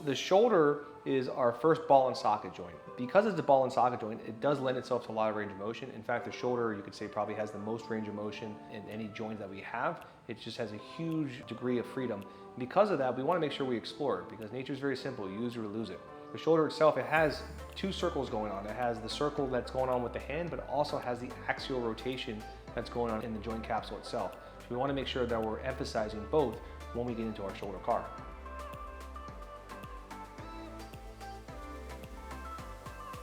the shoulder is our first ball and socket joint. Because it's a ball and socket joint, it does lend itself to a lot of range of motion. In fact, the shoulder, you could say, probably has the most range of motion in any joint that we have. It just has a huge degree of freedom. Because of that, we want to make sure we explore it, because nature is very simple: use it or lose it. The shoulder itself, it has two circles going on. It has the circle that's going on with the hand, but it also has the axial rotation that's going on in the joint capsule itself. So we want to make sure that we're emphasizing both when we get into our shoulder car.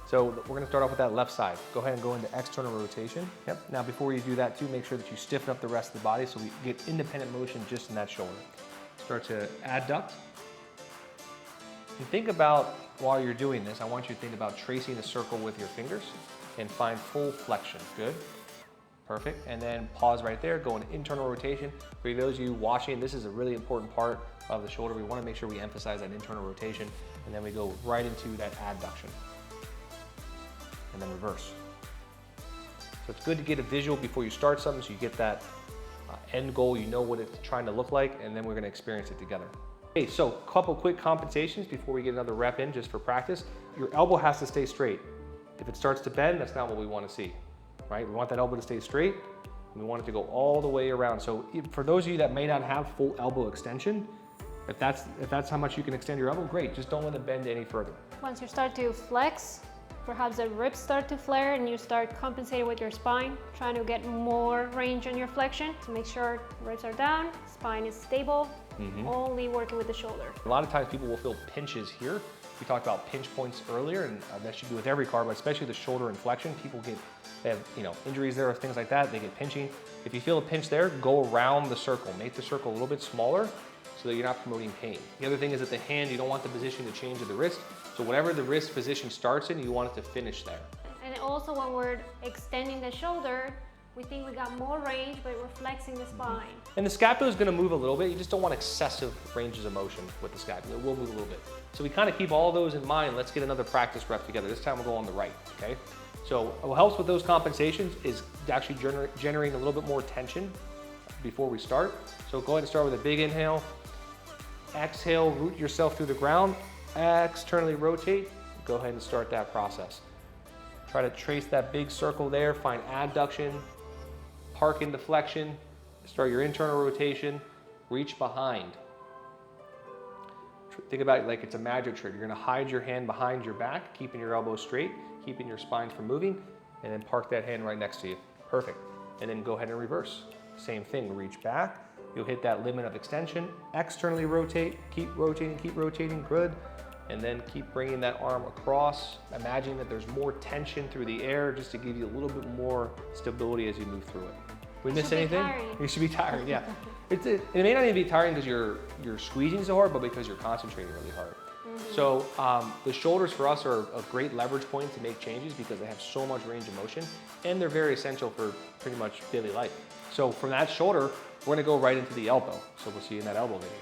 So we're going to start off with that left side. Go ahead and go into external rotation. Yep. Now before you do that too, make sure that you stiffen up the rest of the body so we get independent motion just in that shoulder. Start to adduct. And think about, while you're doing this, I want you to think about tracing a circle with your fingers and find full flexion. Good. Perfect. And then pause right there, go into internal rotation. For those of you watching, this is a really important part of the shoulder. We want to make sure we emphasize that internal rotation, and then we go right into that adduction. And then reverse. So it's good to get a visual before you start something, so you get that end goal, you know what it's trying to look like, and then we're going to experience it together. Okay, so a couple quick compensations before we get another rep in, just for practice. Your elbow has to stay straight. If it starts to bend, that's not what we want to see, right? We want that elbow to stay straight, and we want it to go all the way around. So for those of you that may not have full elbow extension, if that's how much you can extend your elbow, great. Just don't let it bend any further. Once you start to flex, perhaps the ribs start to flare and you start compensating with your spine, trying to get more range on your flexion to make sure ribs are down, spine is stable, only working with the shoulder. A lot of times people will feel pinches here. We talked about pinch points earlier, and that should be with every car, but especially the shoulder and flexion. They have injuries there or things like that, they get pinching. If you feel a pinch there, go around the circle. Make the circle a little bit smaller so that you're not promoting pain. The other thing is that the hand, you don't want the position to change of the wrist. So whatever the wrist position starts in, you want it to finish there. And also when we're extending the shoulder, we think we got more range, but we're flexing the spine. And the scapula is going to move a little bit. You just don't want excessive ranges of motion with the scapula. It will move a little bit. So we kind of keep all those in mind. Let's get another practice rep together. This time we'll go on the right, okay? So what helps with those compensations is actually generating a little bit more tension before we start. So go ahead and start with a big inhale. Exhale, root yourself through the ground. Externally rotate. Go ahead and start that process. Try to trace that big circle there, find adduction, park into flexion, start your internal rotation, reach behind. Think about it like it's a magic trick. You're gonna hide your hand behind your back, keeping your elbows straight, keeping your spine from moving, and then park that hand right next to you. Perfect. And then go ahead and reverse. Same thing, reach back. You'll hit that limit of extension, externally rotate, keep rotating, good. And then keep bringing that arm across. Imagine that there's more tension through the air just to give you a little bit more stability as you move through it. We miss anything? You should be tired, yeah. It may not even be tiring because you're squeezing so hard, but because you're concentrating really hard. So the shoulders for us are a great leverage point to make changes because they have so much range of motion, and they're very essential for pretty much daily life. So from that shoulder, we're gonna go right into the elbow. So we'll see you in that elbow video.